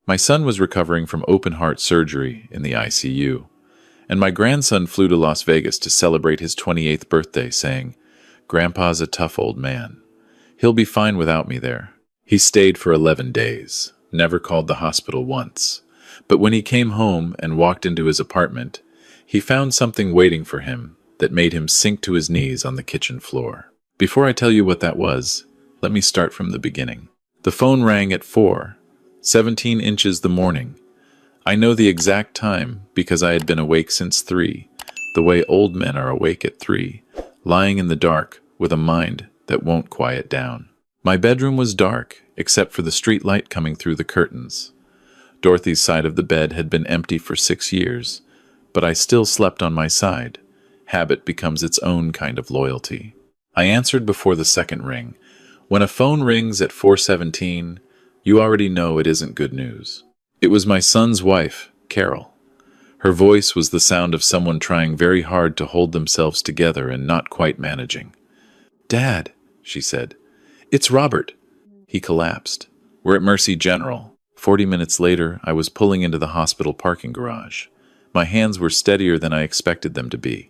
My son was recovering from open-heart surgery in the ICU, and my grandson flew to Las Vegas to celebrate his 28th birthday, saying, "Grandpa's a tough old man. He'll be fine without me there." He stayed for 11 days, never called the hospital once. But when he came home and walked into his apartment, he found something waiting for him that made him sink to his knees on the kitchen floor. Before I tell you what that was, let me start from the beginning. The phone rang at 4:17 the morning. I know the exact time because I had been awake since 3, the way old men are awake at 3, lying in the dark with a mind that won't quiet down. My bedroom was dark, except for the street light coming through the curtains. Dorothy's side of the bed had been empty for 6 years, but I still slept on my side. Habit becomes its own kind of loyalty. I answered before the second ring. When a phone rings at 4:17, you already know it isn't good news. It was my son's wife, Carol. Her voice was the sound of someone trying very hard to hold themselves together and not quite managing. "Dad," she said, "it's Robert." He collapsed. "We're at Mercy General." 40 minutes later, I was pulling into the hospital parking garage. My hands were steadier than I expected them to be.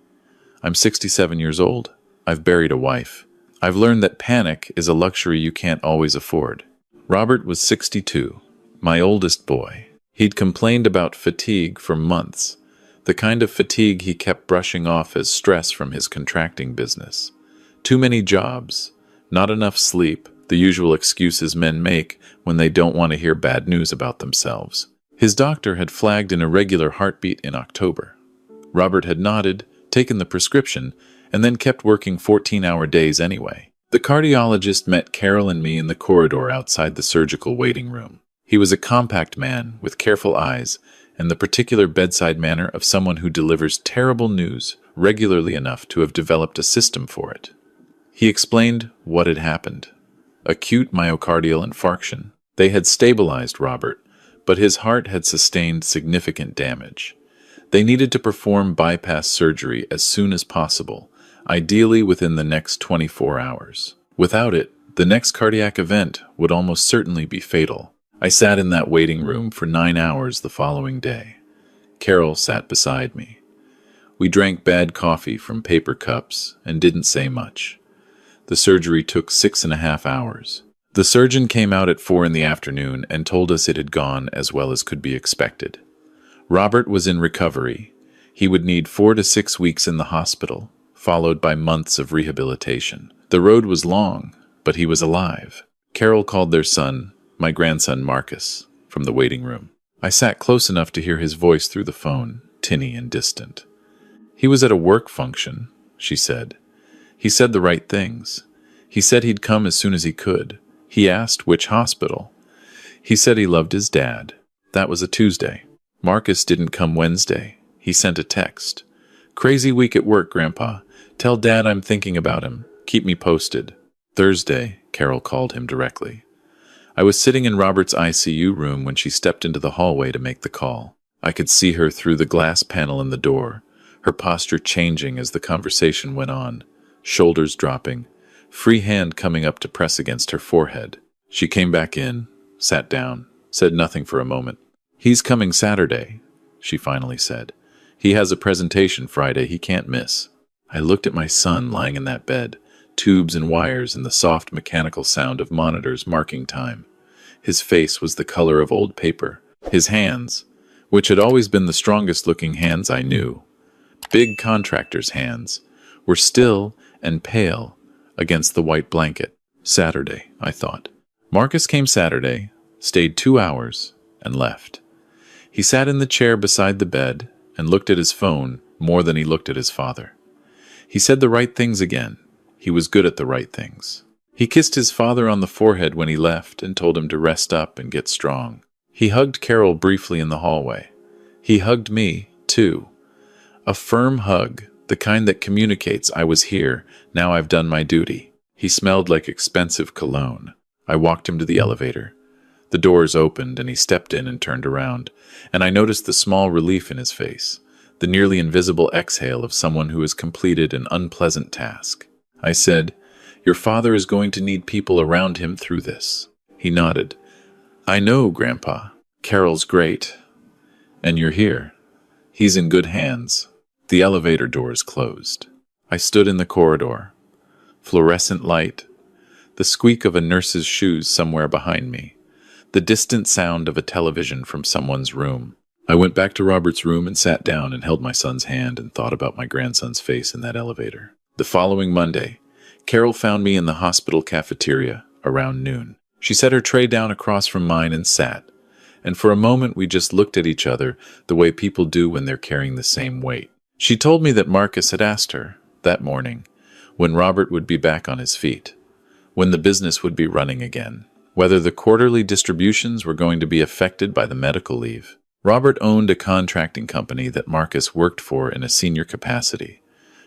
I'm 67 years old. I've buried a wife. I've learned that panic is a luxury you can't always afford. Robert was 62, my oldest boy. He'd complained about fatigue for months, the kind of fatigue he kept brushing off as stress from his contracting business. Too many jobs, not enough sleep, the usual excuses men make when they don't want to hear bad news about themselves. His doctor had flagged an irregular heartbeat in October. Robert had nodded, taken the prescription, and then kept working 14-hour days anyway. The cardiologist met Carol and me in the corridor outside the surgical waiting room. He was a compact man with careful eyes and the particular bedside manner of someone who delivers terrible news regularly enough to have developed a system for it. He explained what had happened. Acute myocardial infarction. They had stabilized Robert, but his heart had sustained significant damage. They needed to perform bypass surgery as soon as possible, ideally within the next 24 hours. Without it, the next cardiac event would almost certainly be fatal. I sat in that waiting room for 9 hours the following day. Carol sat beside me. We drank bad coffee from paper cups and didn't say much. The surgery took 6.5 hours. The surgeon came out at 4 in the afternoon and told us it had gone as well as could be expected. Robert was in recovery. He would need 4 to 6 weeks in the hospital, followed by months of rehabilitation. The road was long, but he was alive. Carol called their son, my grandson Marcus, from the waiting room. I sat close enough to hear his voice through the phone, tinny and distant. "He was at a work function," she said. "He said the right things. He said he'd come as soon as he could. He asked which hospital. He said he loved his dad. That was a Tuesday. Marcus didn't come Wednesday. He sent a text. 'Crazy week at work, Grandpa. Tell Dad I'm thinking about him. Keep me posted.' Thursday," Carol called him directly. I was sitting in Robert's ICU room when she stepped into the hallway to make the call. I could see her through the glass panel in the door, her posture changing as the conversation went on, shoulders dropping, free hand coming up to press against her forehead. She came back in, sat down, said nothing for a moment. "He's coming Saturday," she finally said. "He has a presentation Friday he can't miss." I looked at my son lying in that bed, tubes and wires and the soft mechanical sound of monitors marking time. His face was the color of old paper. His hands, which had always been the strongest-looking hands I knew, big contractor's hands, were still and pale against the white blanket. Saturday, I thought. Marcus came Saturday, stayed 2 hours, and left. He sat in the chair beside the bed and looked at his phone more than he looked at his father. He said the right things again. He was good at the right things. He kissed his father on the forehead when he left and told him to rest up and get strong. He hugged Carol briefly in the hallway. He hugged me, too. A firm hug, the kind that communicates I was here, now I've done my duty. He smelled like expensive cologne. I walked him to the elevator. The doors opened and he stepped in and turned around, and I noticed the small relief in his face, the nearly invisible exhale of someone who has completed an unpleasant task. I said, "Your father is going to need people around him through this." He nodded. "I know, Grandpa." Carol's great. And you're here. He's in good hands. The elevator doors closed. I stood in the corridor. Fluorescent light, the squeak of a nurse's shoes somewhere behind me, the distant sound of a television from someone's room. I went back to Robert's room and sat down and held my son's hand and thought about my grandson's face in that elevator. The following Monday, Carol found me in the hospital cafeteria around noon. She set her tray down across from mine and sat, and for a moment we just looked at each other the way people do when they're carrying the same weight. She told me that Marcus had asked her, that morning, when Robert would be back on his feet, when the business would be running again, whether the quarterly distributions were going to be affected by the medical leave. Robert owned a contracting company that Marcus worked for in a senior capacity,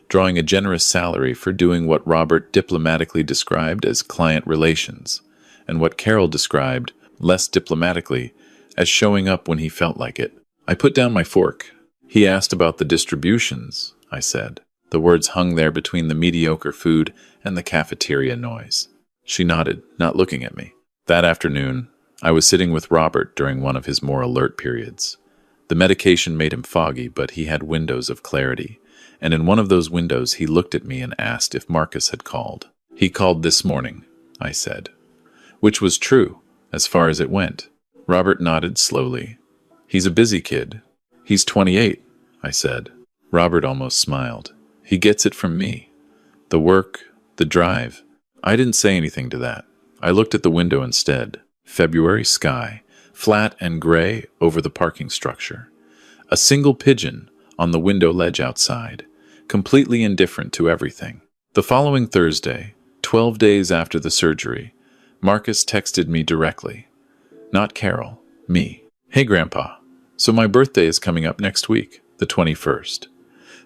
drawing a generous salary for doing what Robert diplomatically described as client relations, and what Carol described, less diplomatically, as showing up when he felt like it. I put down my fork. He asked about the distributions, I said. The words hung there between the mediocre food and the cafeteria noise. She nodded, not looking at me. That afternoon, I was sitting with Robert during one of his more alert periods. The medication made him foggy, but he had windows of clarity, and in one of those windows he looked at me and asked if Marcus had called. He called this morning, I said, which was true, as far as it went. Robert nodded slowly. He's a busy kid. He's 28, I said. Robert almost smiled. He gets it from me. The work, the drive. I didn't say anything to that. I looked at the window instead. February sky, flat and gray over the parking structure. A single pigeon on the window ledge outside, completely indifferent to everything. The following Thursday, 12 days after the surgery, Marcus texted me directly. Not Carol, me. Hey, Grandpa. So my birthday is coming up next week, the 21st.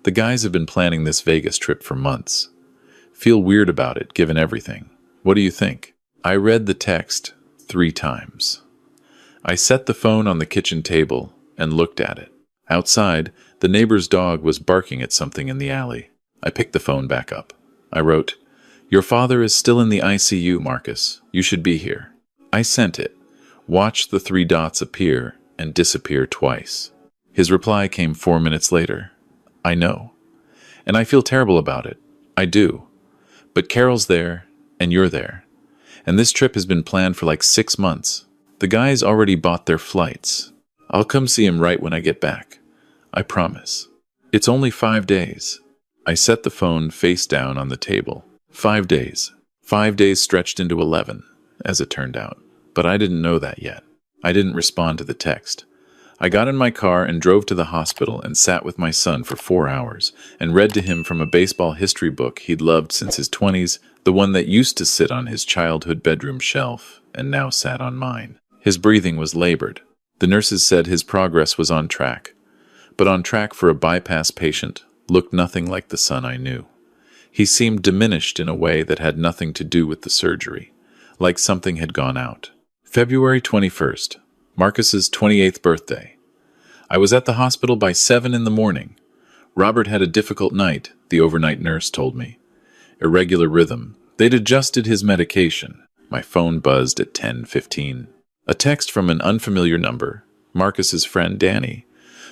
The guys have been planning this Vegas trip for months. Feel weird about it, given everything. What do you think? I read the text 3 times. I set the phone on the kitchen table and looked at it. Outside, the neighbor's dog was barking at something in the alley. I picked the phone back up. I wrote, "Your father is still in the ICU, Marcus. You should be here." I sent it. Watched the 3 dots appear and disappear twice. His reply came 4 minutes later. I know. And I feel terrible about it. I do. But Carol's there, and you're there. And this trip has been planned for like 6 months. The guys already bought their flights. I'll come see him right when I get back. I promise. It's only 5 days. I set the phone face down on the table. 5 days. 5 days stretched into 11, as it turned out. But I didn't know that yet. I didn't respond to the text. I got in my car and drove to the hospital and sat with my son for 4 hours and read to him from a baseball history book he'd loved since his 20s, the one that used to sit on his childhood bedroom shelf and now sat on mine. His breathing was labored. The nurses said his progress was on track, but on track for a bypass patient looked nothing like the son I knew. He seemed diminished in a way that had nothing to do with the surgery, like something had gone out. February 21st. Marcus's 28th birthday. I was at the hospital by 7 in the morning. Robert had a difficult night, the overnight nurse told me. Irregular rhythm. They'd adjusted his medication. My phone buzzed at 10:15. A text from an unfamiliar number, Marcus's friend Danny,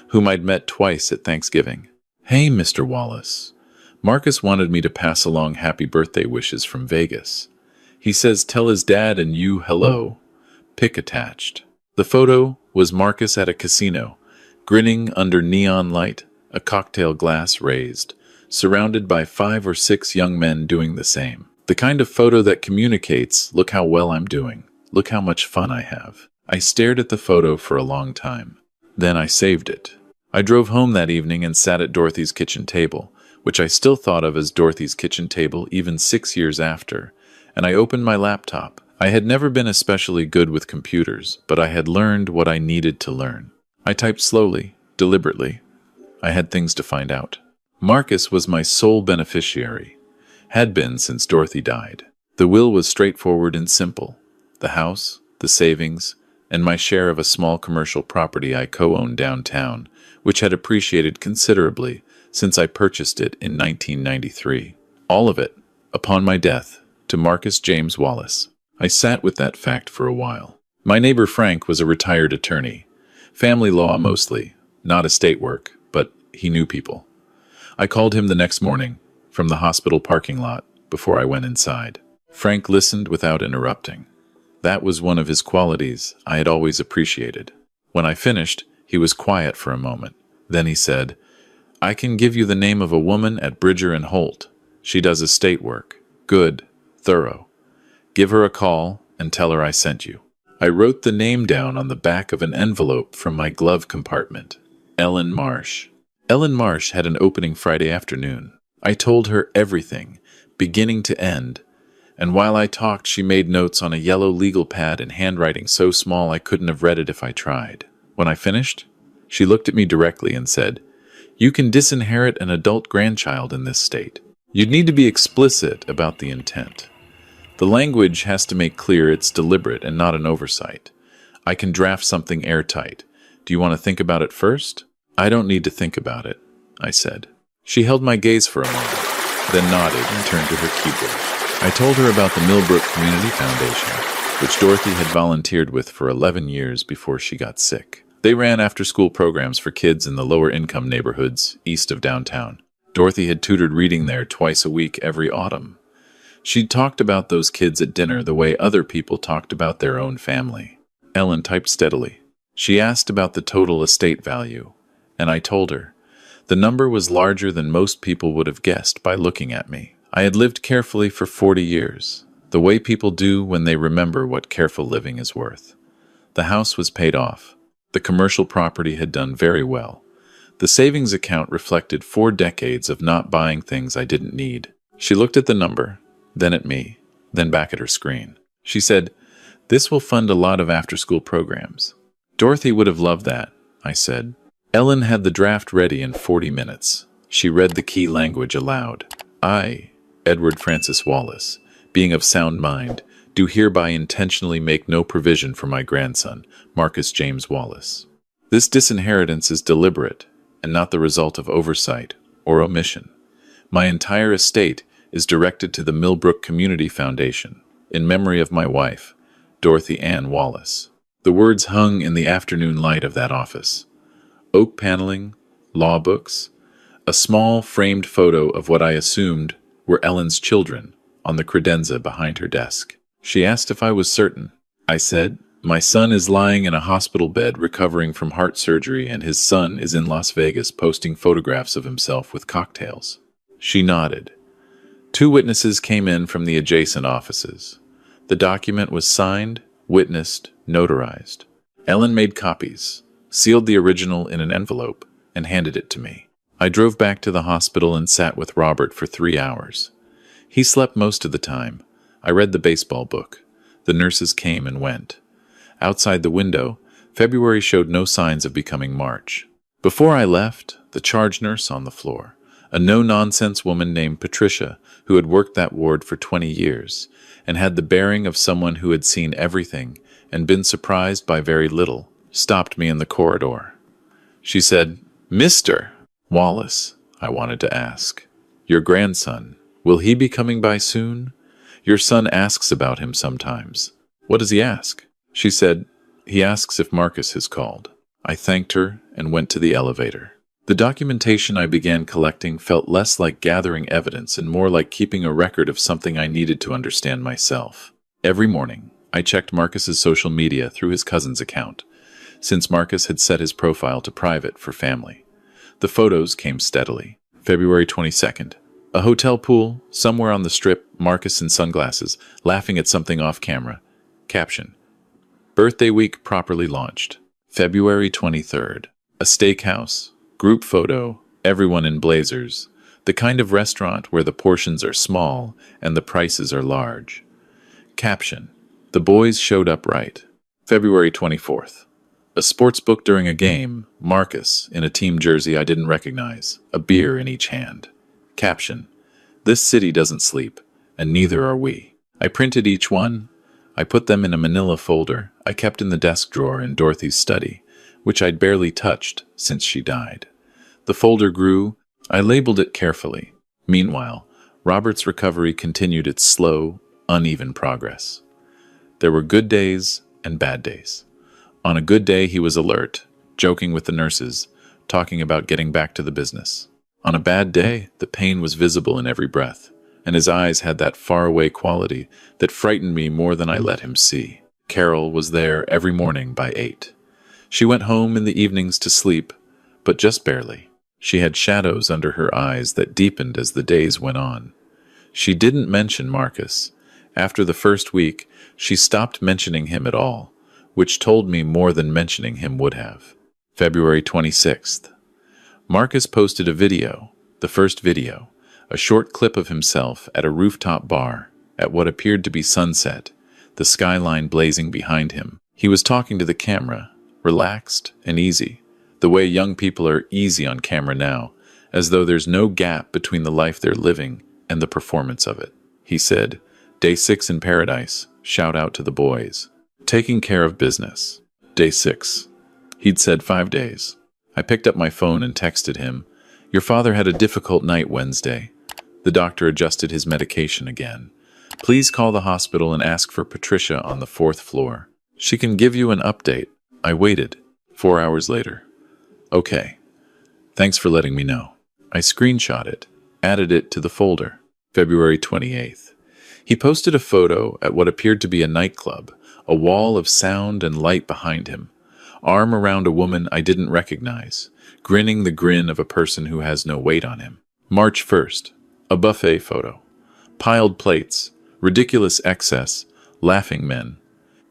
whom I'd met twice at Thanksgiving. Hey, Mr. Wallace. Marcus wanted me to pass along happy birthday wishes from Vegas. He says tell his dad and you hello. Pic attached. The photo was Marcus at a casino, grinning under neon light, a cocktail glass raised, surrounded by 5 or 6 young men doing the same. The kind of photo that communicates, look how well I'm doing, look how much fun I have. I stared at the photo for a long time. Then I saved it. I drove home that evening and sat at Dorothy's kitchen table, which I still thought of as Dorothy's kitchen table even 6 years after, and I opened my laptop. I had never been especially good with computers, but I had learned what I needed to learn. I typed slowly, deliberately. I had things to find out. Marcus was my sole beneficiary, had been since Dorothy died. The will was straightforward and simple. The house, the savings, and my share of a small commercial property I co-owned downtown, which had appreciated considerably since I purchased it in 1993. All of it, upon my death, to Marcus James Wallace. I sat with that fact for a while. My neighbor Frank was a retired attorney, Family law mostly, not estate work, but he knew people. I called him the next morning from the hospital parking lot before I went inside. Frank listened without interrupting. That was one of his qualities I had always appreciated. When I finished, he was quiet for a moment. Then he said, "I can give you the name of a woman at Bridger and Holt. She does estate work. Good, thorough. Give her a call and tell her I sent you." I wrote the name down on the back of an envelope from my glove compartment. Ellen Marsh. Ellen Marsh had an opening Friday afternoon. I told her everything, beginning to end, and while I talked, she made notes on a yellow legal pad in handwriting so small I couldn't have read it if I tried. When I finished, she looked at me directly and said, "You can disinherit an adult grandchild in this state. You'd need to be explicit about the intent. The language has to make clear it's deliberate and not an oversight. I can draft something airtight. Do you want to think about it first?" "I don't need to think about it," I said. She held my gaze for a moment, then nodded and turned to her keyboard. I told her about the Millbrook Community Foundation, which Dorothy had volunteered with for 11 years before she got sick. They ran after-school programs for kids in the lower-income neighborhoods east of downtown. Dorothy had tutored reading there twice a week every autumn. She'd talked about those kids at dinner the way other people talked about their own family. Ellen typed steadily. She asked about the total estate value, and I told her. The number was larger than most people would have guessed by looking at me. I had lived carefully for 40 years, the way people do when they remember what careful living is worth. The house was paid off. The commercial property had done very well. The savings account reflected 4 decades of not buying things I didn't need. She looked at the number, then at me, then back at her screen. She said, "This will fund a lot of after-school programs." "Dorothy would have loved that," I said. Ellen had the draft ready in 40 minutes. She read the key language aloud. "I, Edward Francis Wallace, being of sound mind, do hereby intentionally make no provision for my grandson, Marcus James Wallace. This disinheritance is deliberate and not the result of oversight or omission. My entire estate is directed to the Millbrook Community Foundation, in memory of my wife, Dorothy Ann Wallace." The words hung in the afternoon light of that office. Oak paneling, law books, a small framed photo of what I assumed were Ellen's children on the credenza behind her desk. She asked if I was certain. I said, "My son is lying in a hospital bed recovering from heart surgery, and his son is in Las Vegas posting photographs of himself with cocktails." She nodded. 2 witnesses came in from the adjacent offices. The document was signed, witnessed, notarized. Ellen made copies, sealed the original in an envelope, and handed it to me. I drove back to the hospital and sat with Robert for 3 hours. He slept most of the time. I read the baseball book. The nurses came and went. Outside the window, February showed no signs of becoming March. Before I left, the charge nurse on the floor, a no-nonsense woman named Patricia, who had worked that ward for 20 years, and had the bearing of someone who had seen everything and been surprised by very little, stopped me in the corridor. She said, "Mr. Wallace," I wanted to ask. "Your grandson, will he be coming by soon? Your son asks about him sometimes." "What does he ask?" She said, "He asks if Marcus has called." I thanked her and went to the elevator. The documentation I began collecting felt less like gathering evidence and more like keeping a record of something I needed to understand myself. Every morning, I checked Marcus's social media through his cousin's account, since Marcus had set his profile to private for family. The photos came steadily. February 22nd. A hotel pool, somewhere on the strip, Marcus in sunglasses, laughing at something off camera. Caption: "Birthday week properly launched." February 23rd. A steakhouse, group photo, everyone in blazers. The kind of restaurant where the portions are small and the prices are large. Caption: "The boys showed up right." February 24th. A sports book during a game, Marcus in a team jersey I didn't recognize, a beer in each hand. Caption: "This city doesn't sleep, and neither are we." I printed each one. I put them in a manila folder I kept in the desk drawer in Dorothy's study, which I'd barely touched since she died. The folder grew. I labeled it carefully. Meanwhile, Robert's recovery continued its slow, uneven progress. There were good days and bad days. On a good day, he was alert, joking with the nurses, talking about getting back to the business. On a bad day, the pain was visible in every breath, and his eyes had that faraway quality that frightened me more than I let him see. Carol was there every morning by 8. She went home in the evenings to sleep, but just barely. She had shadows under her eyes that deepened as the days went on. She didn't mention Marcus. After the first week, she stopped mentioning him at all, which told me more than mentioning him would have. February 26th. Marcus posted a video, the first video, a short clip of himself at a rooftop bar at what appeared to be sunset, the skyline blazing behind him. He was talking to the camera, relaxed and easy, the way young people are easy on camera now, as though there's no gap between the life they're living and the performance of it. He said, "Day 6 in paradise, shout out to the boys. Taking care of business. Day 6. He'd said 5 days. I picked up my phone and texted him, "Your father had a difficult night Wednesday. The doctor adjusted his medication again. Please call the hospital and ask for Patricia on the 4th floor. She can give you an update." I waited. 4 hours later. "Okay. Thanks for letting me know." I screenshot it, added it to the folder. February 28th. He posted a photo at what appeared to be a nightclub, a wall of sound and light behind him, arm around a woman I didn't recognize, grinning the grin of a person who has no weight on him. March 1st. A buffet photo. Piled plates, ridiculous excess, laughing men.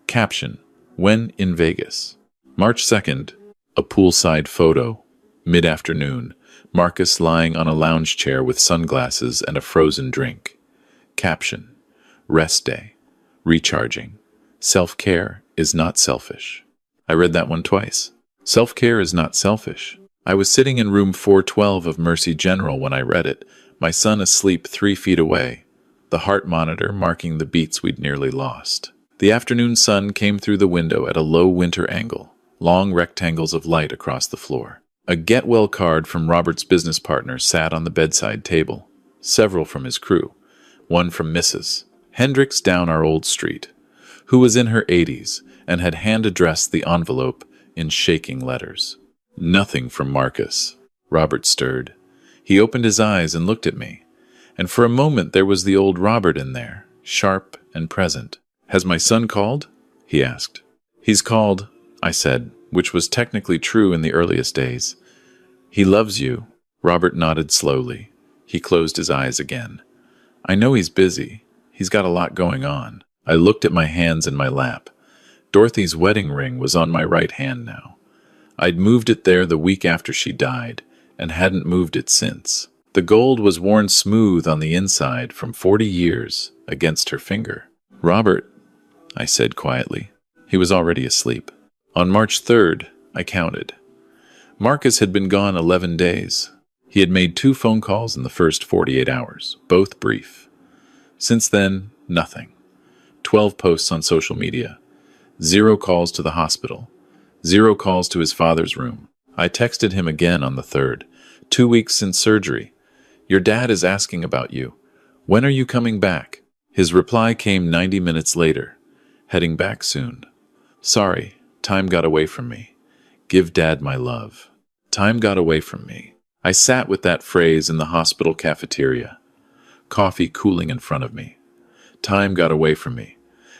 Caption, "When in Vegas." March 2nd. A poolside photo. Mid-afternoon. Marcus lying on a lounge chair with sunglasses and a frozen drink. Caption, "Rest day. Recharging. Self-care is not selfish." I read that one twice. Self-care is not selfish. I was sitting in room 412 of Mercy General when I read it, my son asleep 3 feet away, the heart monitor marking the beats we'd nearly lost. The afternoon sun came through the window at a low winter angle, long rectangles of light across the floor. A get-well card from Robert's business partner sat on the bedside table, several from his crew, one from Mrs. Hendricks down our old street, who was in her 80s and had hand-addressed the envelope in shaking letters. Nothing from Marcus. Robert stirred. He opened his eyes and looked at me, and for a moment there was the old Robert in there, sharp and present. "Has my son called?" he asked. "He's called," I said, which was technically true in the earliest days. "He loves you." Robert nodded slowly. He closed his eyes again. "I know he's busy. He's got a lot going on." I looked at my hands in my lap. Dorothy's wedding ring was on my right hand now. I'd moved it there the week after she died, and hadn't moved it since. The gold was worn smooth on the inside from 40 years against her finger. "Robert," I said quietly. He was already asleep. On March 3rd, I counted. Marcus had been gone 11 days. He had made 2 phone calls in the first 48 hours, both brief. Since then, nothing. 12 posts on social media. 0 calls to the hospital. 0 calls to his father's room. I texted him again on the 3rd. 2 weeks since surgery. "Your dad is asking about you. When are you coming back?" His reply came 90 minutes later. "Heading back soon. Sorry, time got away from me. Give Dad my love." Time got away from me. I sat with that phrase in the hospital cafeteria. Coffee cooling in front of me. Time got away from me.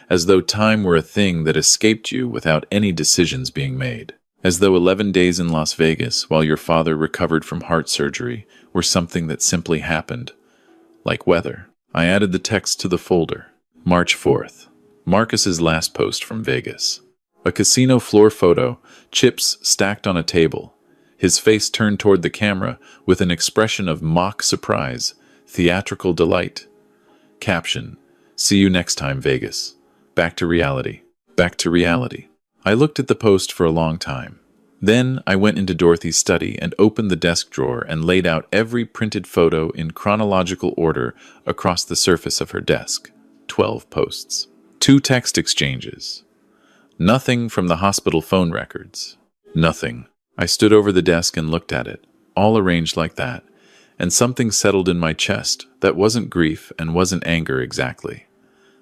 As though time were a thing that escaped you without any decisions being made. As though 11 days in Las Vegas while your father recovered from heart surgery were something that simply happened. Like weather. I added the text to the folder. March 4th. Marcus's last post from Vegas. A casino floor photo, chips stacked on a table. His face turned toward the camera with an expression of mock surprise, theatrical delight. Caption, "See you next time, Vegas. Back to reality. Back to reality." I looked at the post for a long time. Then I went into Dorothy's study and opened the desk drawer and laid out every printed photo in chronological order across the surface of her desk. 12 posts. 2 text exchanges. Nothing from the hospital phone records. Nothing. I stood over the desk and looked at it, all arranged like that, and something settled in my chest that wasn't grief and wasn't anger exactly.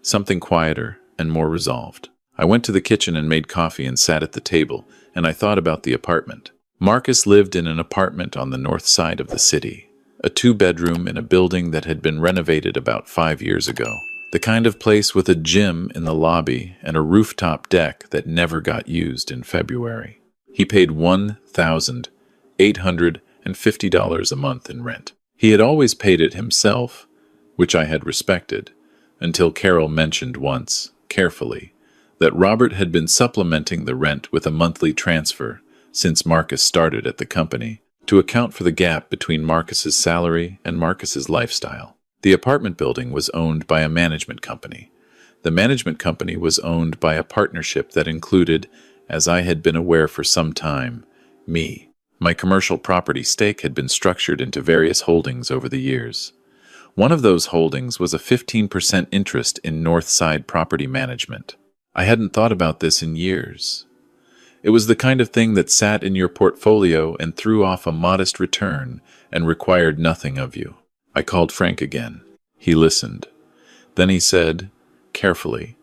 Something quieter and more resolved. I went to the kitchen and made coffee and sat at the table, and I thought about the apartment. Marcus lived in an apartment on the north side of the city, a two-bedroom in a building that had been renovated about 5 years ago. The kind of place with a gym in the lobby and a rooftop deck that never got used in February. He paid $1,850 a month in rent. He had always paid it himself, which I had respected, until Carol mentioned once, carefully, that Robert had been supplementing the rent with a monthly transfer since Marcus started at the company to account for the gap between Marcus's salary and Marcus's lifestyle. The apartment building was owned by a management company. The management company was owned by a partnership that included, as I had been aware for some time, me. My commercial property stake had been structured into various holdings over the years. One of those holdings was a 15% interest in Northside Property Management. I hadn't thought about this in years. It was the kind of thing that sat in your portfolio and threw off a modest return and required nothing of you. I called Frank again. He listened. Then he said, carefully,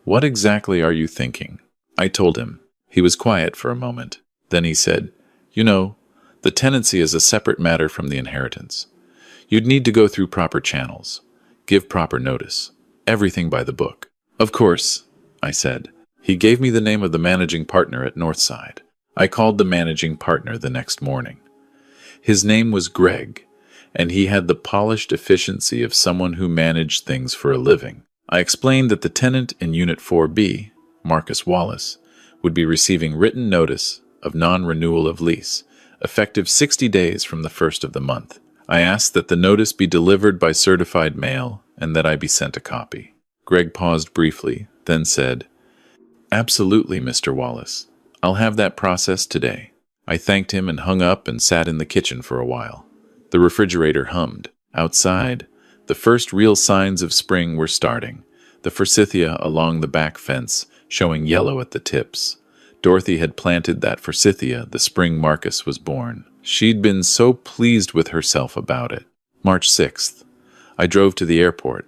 "What exactly are you thinking?" I told him. He was quiet for a moment. Then he said, "You know, the tenancy is a separate matter from the inheritance. You'd need to go through proper channels, give proper notice, everything by the book." "Of course," I said. He gave me the name of the managing partner at Northside. I called the managing partner the next morning. His name was Greg, and he had the polished efficiency of someone who managed things for a living. I explained that the tenant in Unit 4B, Marcus Wallace, would be receiving written notice of non-renewal of lease, effective 60 days from the first of the month. I asked that the notice be delivered by certified mail and that I be sent a copy. Greg paused briefly, then said, "Absolutely, Mr. Wallace. I'll have that processed today." I thanked him and hung up and sat in the kitchen for a while. The refrigerator hummed. Outside, the first real signs of spring were starting, the forsythia along the back fence showing yellow at the tips. Dorothy had planted that forsythia the spring Marcus was born. She'd been so pleased with herself about it. March 6th. I drove to the airport,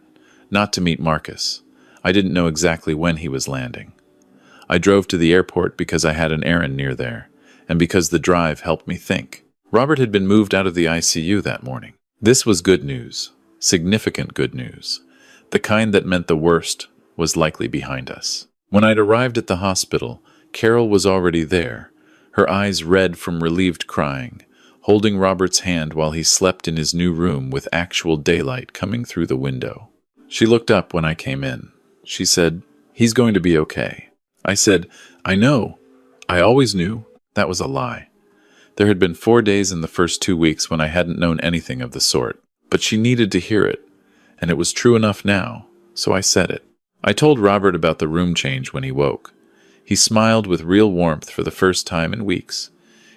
not to meet Marcus. I didn't know exactly when he was landing. I drove to the airport because I had an errand near there, and because the drive helped me think. Robert had been moved out of the ICU that morning. This was good news, significant good news, the kind that meant the worst was likely behind us. When I'd arrived at the hospital, Carol was already there, her eyes red from relieved crying, holding Robert's hand while he slept in his new room with actual daylight coming through the window. She looked up when I came in. She said, "He's going to be okay." I said, "I know. I always knew." That was a lie. There had been 4 days in the first 2 weeks when I hadn't known anything of the sort, but she needed to hear it, and it was true enough now, so I said it. I told Robert about the room change when he woke. He smiled with real warmth for the first time in weeks.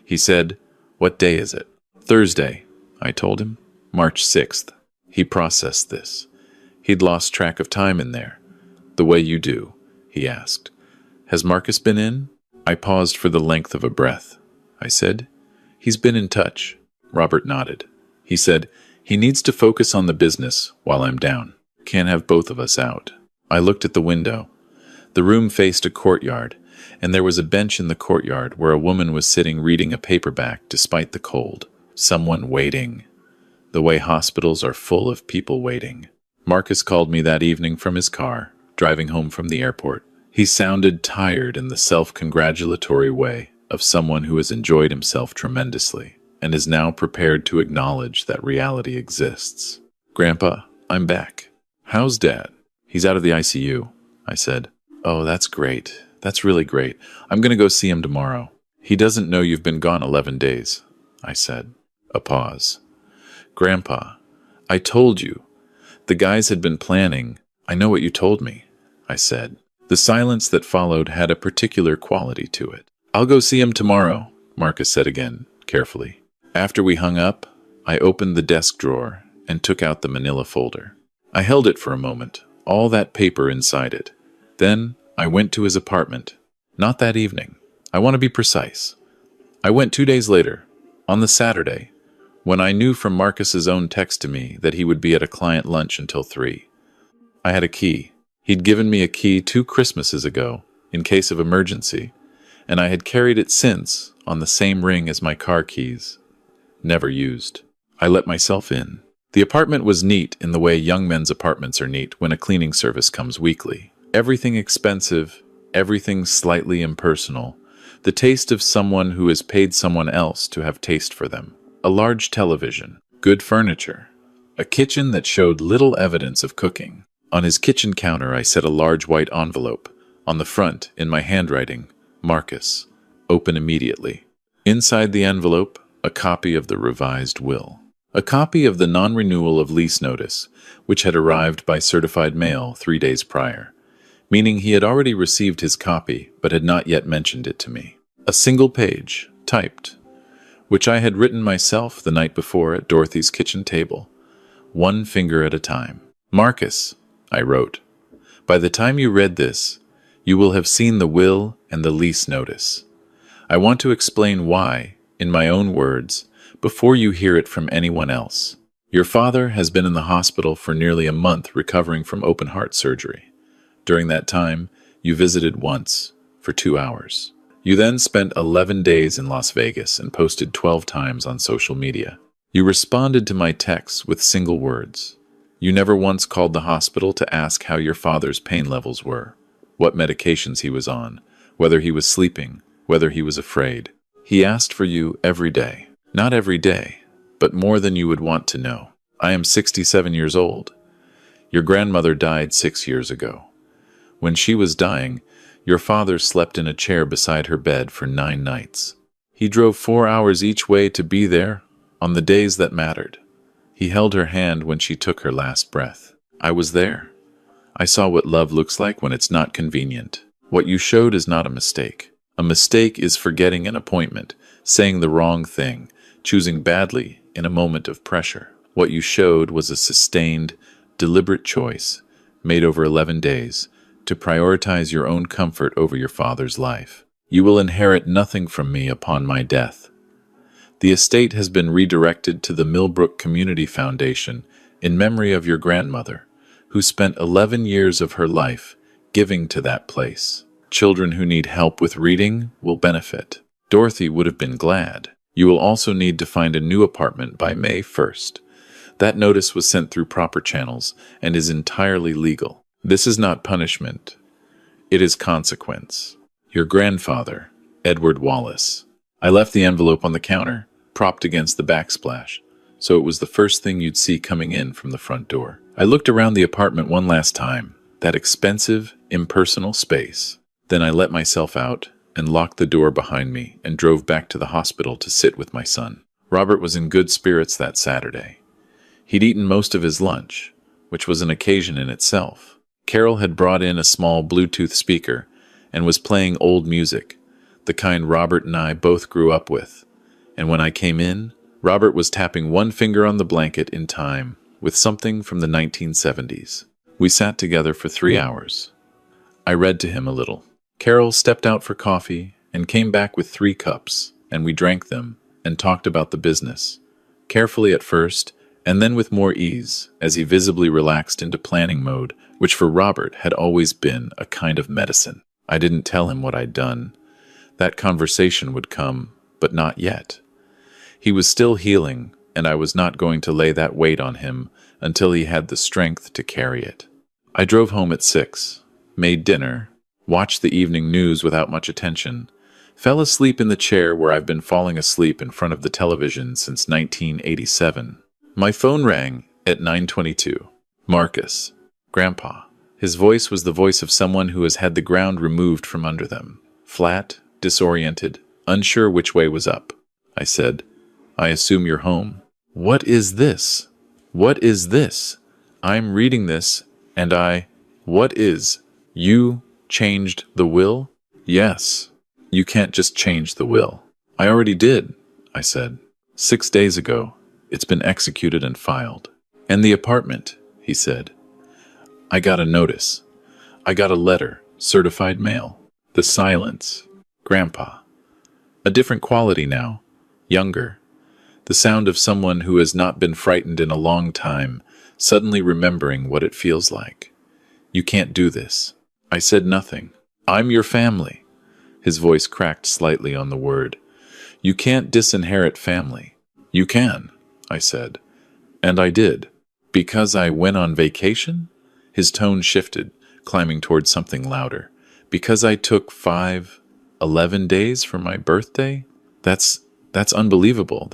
He said, "What day is it?" "Thursday," I told him. March 6th. He processed this. He'd lost track of time in there. "The way you do," he asked. "Has Marcus been in?" I paused for the length of a breath. I said, "He's been in touch." Robert nodded. He said, "He needs to focus on the business while I'm down. Can't have both of us out." I looked at the window. The room faced a courtyard, and there was a bench in the courtyard where a woman was sitting reading a paperback despite the cold. Someone waiting. The way hospitals are full of people waiting. Marcus called me that evening from his car, driving home from the airport. He sounded tired in the self-congratulatory way of someone who has enjoyed himself tremendously and is now prepared to acknowledge that reality exists. "Grandpa, I'm back." "How's Dad?" "He's out of the ICU," I said. "Oh, that's great. That's really great. I'm going to go see him tomorrow." "He doesn't know you've been gone 11 days, I said. A pause. "Grandpa, I told you. The guys had been planning. I know what you told me," I said. The silence that followed had a particular quality to it. "I'll go see him tomorrow," Marcus said again, carefully. After we hung up, I opened the desk drawer and took out the manila folder. I held it for a moment, all that paper inside it. Then I went to his apartment. Not that evening. I want to be precise. I went 2 days later, on the Saturday, when I knew from Marcus's own text to me that he would be at a client lunch until 3. I had a key. He'd given me a key 2 Christmases ago, in case of emergency, and I had carried it since on the same ring as my car keys. Never used. I let myself in. The apartment was neat in the way young men's apartments are neat when a cleaning service comes weekly. Everything expensive, everything slightly impersonal, the taste of someone who has paid someone else to have taste for them. A large television, good furniture, a kitchen that showed little evidence of cooking. On his kitchen counter I set a large white envelope. On the front, in my handwriting, Marcus, open immediately. Inside the envelope, a copy of the revised will. A copy of the non-renewal of lease notice, which had arrived by certified mail 3 days prior, meaning he had already received his copy but had not yet mentioned it to me. A single page, typed, which I had written myself the night before at Dorothy's kitchen table, one finger at a time. Marcus, I wrote, by the time you read this, you will have seen the will and the lease notice. I want to explain why, in my own words, before you hear it from anyone else. Your father has been in the hospital for nearly a month recovering from open heart surgery. During that time, you visited once, for 2 hours. You then spent 11 days in Las Vegas and posted 12 times on social media. You responded to my texts with single words. You never once called the hospital to ask how your father's pain levels were, what medications he was on, whether he was sleeping, whether he was afraid. He asked for you every day. Not every day, but more than you would want to know. I am 67 years old. Your grandmother died 6 years ago. When she was dying, your father slept in a chair beside her bed for 9 nights. He drove 4 hours each way to be there on the days that mattered. He held her hand when she took her last breath. I was there. I saw what love looks like when it's not convenient. What you showed is not a mistake. A mistake is forgetting an appointment, saying the wrong thing, choosing badly in a moment of pressure. What you showed was a sustained, deliberate choice, made over 11 days, to prioritize your own comfort over your father's life. You will inherit nothing from me upon my death. The estate has been redirected to the Millbrook Community Foundation in memory of your grandmother, who spent 11 years of her life giving to that place. Children who need help with reading will benefit. Dorothy would have been glad. You will also need to find a new apartment by May 1st. That notice was sent through proper channels and is entirely legal. This is not punishment. It is consequence. Your grandfather, Edward Wallace. I left the envelope on the counter, propped against the backsplash, so it was the first thing you'd see coming in from the front door. I looked around the apartment one last time, that expensive, impersonal space. Then I let myself out and locked the door behind me and drove back to the hospital to sit with my son. Robert was in good spirits that Saturday. He'd eaten most of his lunch, which was an occasion in itself. Carol had brought in a small Bluetooth speaker and was playing old music, the kind Robert and I both grew up with. And when I came in, Robert was tapping one finger on the blanket in time with something from the 1970s. We sat together for 3 hours. I read to him a little. Carol stepped out for coffee and came back with 3 cups, and we drank them and talked about the business, carefully at first, and then with more ease, as he visibly relaxed into planning mode, which for Robert had always been a kind of medicine. I didn't tell him what I'd done. That conversation would come, but not yet. He was still healing, and I was not going to lay that weight on him until he had the strength to carry it. I drove home at 6, made dinner, watched the evening news without much attention, fell asleep in the chair where I've been falling asleep in front of the television since 1987. My phone rang at 9:22. Marcus. Grandpa. His voice was the voice of someone who has had the ground removed from under them. Flat, disoriented, unsure which way was up. I said, I assume you're home. What is this? What is this? I'm reading this, and what is? You changed the will? Yes. You can't just change the will. I already did, I said. 6 days ago. It's been executed and filed. And the apartment, he said. I got a notice. I got a letter, certified mail. The silence. Grandpa. A different quality now. Younger. The sound of someone who has not been frightened in a long time, suddenly remembering what it feels like. You can't do this. I said nothing. I'm your family. His voice cracked slightly on the word. You can't disinherit family. You can, I said. And I did. Because I went on vacation? His tone shifted, climbing toward something louder. Because I took 11 days for my birthday? That's unbelievable.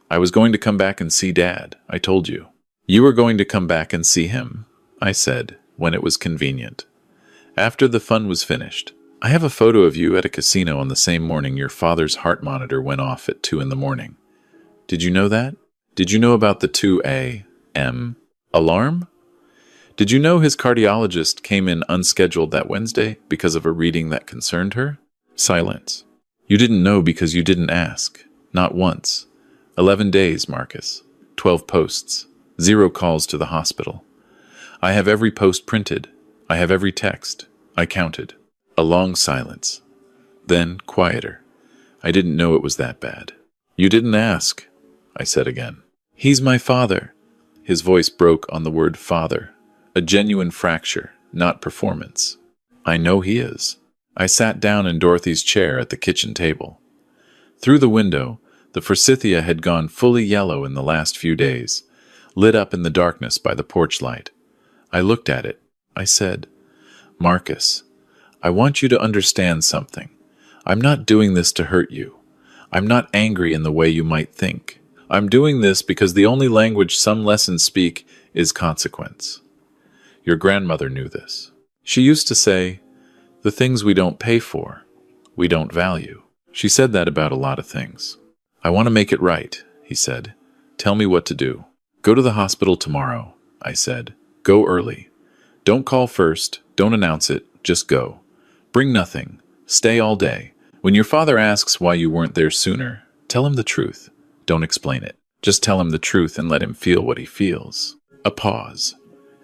I was going to come back and see Dad, I told you. You were going to come back and see him, I said, when it was convenient. After the fun was finished. I have a photo of you at a casino on the same morning your father's heart monitor went off at 2 in the morning. Did you know that? Did you know about the 2 a.m. alarm? Did you know his cardiologist came in unscheduled that Wednesday because of a reading that concerned her? Silence. You didn't know because you didn't ask. Not once. 11 days, Marcus. 12 posts. 0 calls to the hospital. I have every post printed. I have every text. I counted. A long silence. Then, quieter. I didn't know it was that bad. You didn't ask, I said again. He's my father. His voice broke on the word father. A genuine fracture, not performance. I know he is. I sat down in Dorothy's chair at the kitchen table. Through the window, the forsythia had gone fully yellow in the last few days, lit up in the darkness by the porch light. I looked at it. I said, Marcus, I want you to understand something. I'm not doing this to hurt you. I'm not angry in the way you might think. I'm doing this because the only language some lessons speak is consequence. Your grandmother knew this. She used to say, the things we don't pay for, we don't value. She said that about a lot of things. I want to make it right, he said. Tell me what to do. Go to the hospital tomorrow, I said. Go early. Don't call first. Don't announce it. Just go. Bring nothing. Stay all day. When your father asks why you weren't there sooner, tell him the truth. Don't explain it. Just tell him the truth and let him feel what he feels. A pause.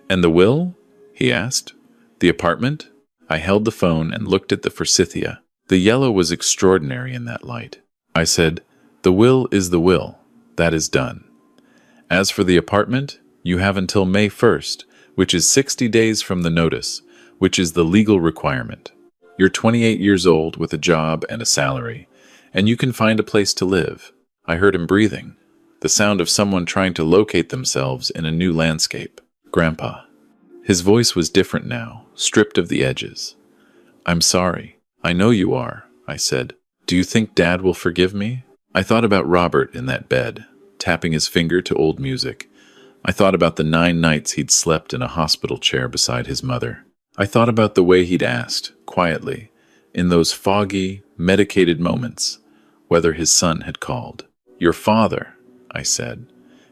And the will? He asked. The apartment? I held the phone and looked at the forsythia. The yellow was extraordinary in that light. I said, the will is the will. That is done. As for the apartment, you have until May 1st, which is 60 days from the notice, which is the legal requirement. You're 28 years old with a job and a salary, and you can find a place to live. I heard him breathing, the sound of someone trying to locate themselves in a new landscape. Grandpa. His voice was different now, stripped of the edges. I'm sorry. I know you are, I said. Do you think Dad will forgive me? I thought about Robert in that bed, tapping his finger to old music. I thought about the 9 nights he'd slept in a hospital chair beside his mother. I thought about the way he'd asked, quietly, in those foggy, medicated moments, whether his son had called. Your father, I said,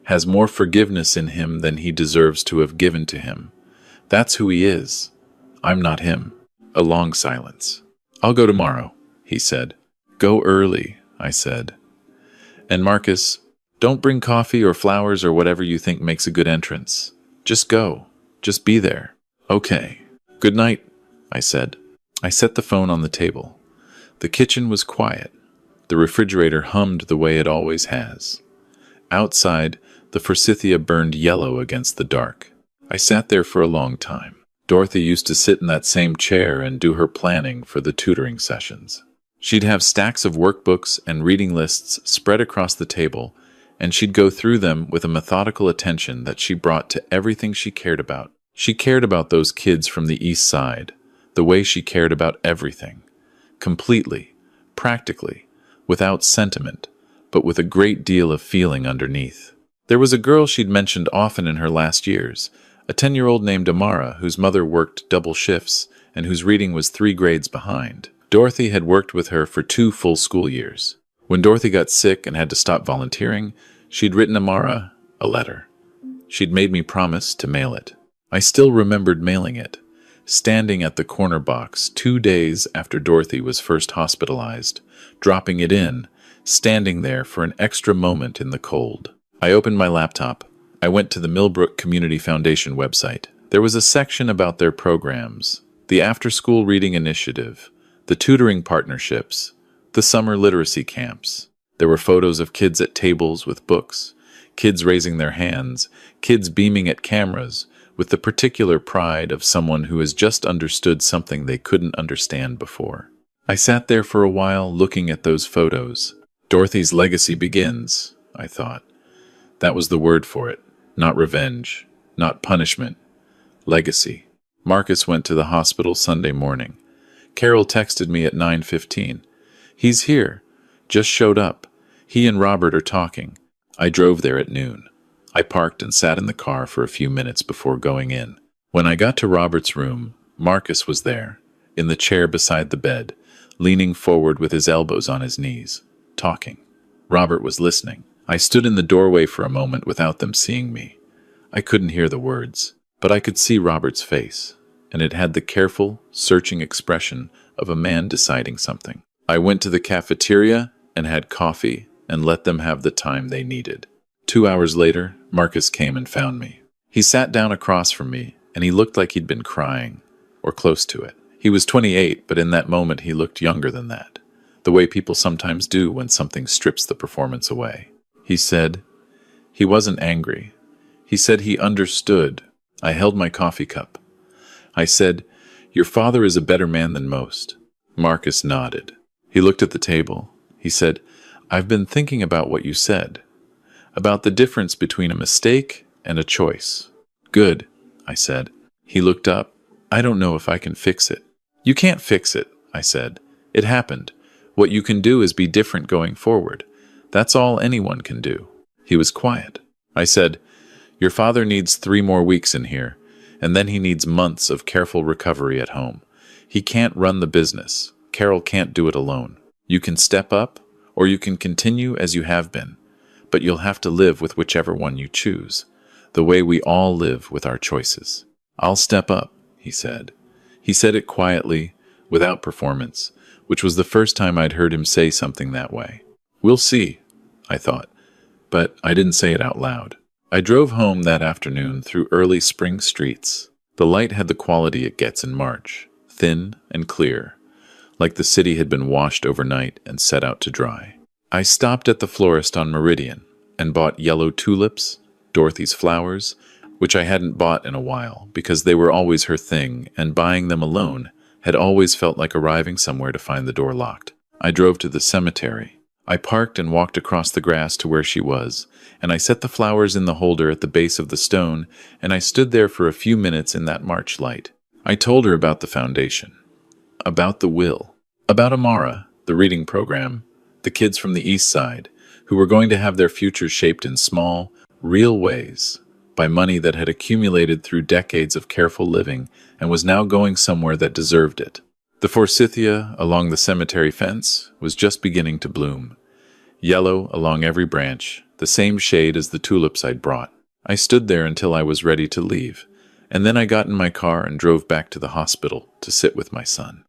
has more forgiveness in him than he deserves to have given to him. That's who he is. I'm not him. A long silence. I'll go tomorrow, he said. Go early, I said. And Marcus, don't bring coffee or flowers or whatever you think makes a good entrance. Just go. Just be there. Okay. Good night, I said. I set the phone on the table. The kitchen was quiet. The refrigerator hummed the way it always has. Outside, the forsythia burned yellow against the dark. I sat there for a long time. Dorothy used to sit in that same chair and do her planning for the tutoring sessions. She'd have stacks of workbooks and reading lists spread across the table, and she'd go through them with a methodical attention that she brought to everything she cared about. She cared about those kids from the East Side, the way she cared about everything. Completely, practically, without sentiment, but with a great deal of feeling underneath. There was a girl she'd mentioned often in her last years, a 10-year-old named Amara, whose mother worked double shifts and whose reading was 3 grades behind. Dorothy had worked with her for 2 full school years. When Dorothy got sick and had to stop volunteering, she'd written Amara a letter. She'd made me promise to mail it. I still remembered mailing it, standing at the corner box 2 days after Dorothy was first hospitalized, dropping it in, standing there for an extra moment in the cold. I opened my laptop. I went to the Millbrook Community Foundation website. There was a section about their programs, the after-school reading initiative, the tutoring partnerships, the summer literacy camps. There were photos of kids at tables with books, kids raising their hands, kids beaming at cameras, with the particular pride of someone who has just understood something they couldn't understand before. I sat there for a while looking at those photos. Dorothy's legacy begins, I thought. That was the word for it. Not revenge, not punishment. Legacy. Marcus went to the hospital Sunday morning. Carol texted me at 9:15. He's here. Just showed up. He and Robert are talking. I drove there at noon. I parked and sat in the car for a few minutes before going in. When I got to Robert's room, Marcus was there, in the chair beside the bed, leaning forward with his elbows on his knees, talking. Robert was listening. I stood in the doorway for a moment without them seeing me. I couldn't hear the words, but I could see Robert's face, and it had the careful, searching expression of a man deciding something. I went to the cafeteria and had coffee and let them have the time they needed. 2 hours later, Marcus came and found me. He sat down across from me, and he looked like he'd been crying, or close to it. He was 28, but in that moment he looked younger than that, the way people sometimes do when something strips the performance away. He said, he wasn't angry. He said he understood. I held my coffee cup. I said, "Your father is a better man than most." Marcus nodded. He looked at the table. He said, "I've been thinking about what you said, about the difference between a mistake and a choice." "Good," I said. He looked up. "I don't know if I can fix it." "You can't fix it," I said. "It happened. What you can do is be different going forward. That's all anyone can do." He was quiet. I said, "Your father needs 3 more weeks in here, and then he needs months of careful recovery at home. He can't run the business. Carol can't do it alone. You can step up, or you can continue as you have been, but you'll have to live with whichever one you choose, the way we all live with our choices." "I'll step up," he said. He said it quietly, without performance, which was the first time I'd heard him say something that way. "We'll see," I thought, but I didn't say it out loud. I drove home that afternoon through early spring streets. The light had the quality it gets in March, thin and clear, like the city had been washed overnight and set out to dry. I stopped at the florist on Meridian and bought yellow tulips, Dorothy's flowers, which I hadn't bought in a while because they were always her thing, and buying them alone had always felt like arriving somewhere to find the door locked. I drove to the cemetery. I parked and walked across the grass to where she was, and I set the flowers in the holder at the base of the stone, and I stood there for a few minutes in that March light. I told her about the foundation, about the will, about Amara, the reading program, the kids from the East Side, who were going to have their futures shaped in small, real ways by money that had accumulated through decades of careful living and was now going somewhere that deserved it. The forsythia along the cemetery fence was just beginning to bloom, yellow along every branch, the same shade as the tulips I'd brought. I stood there until I was ready to leave, and then I got in my car and drove back to the hospital to sit with my son.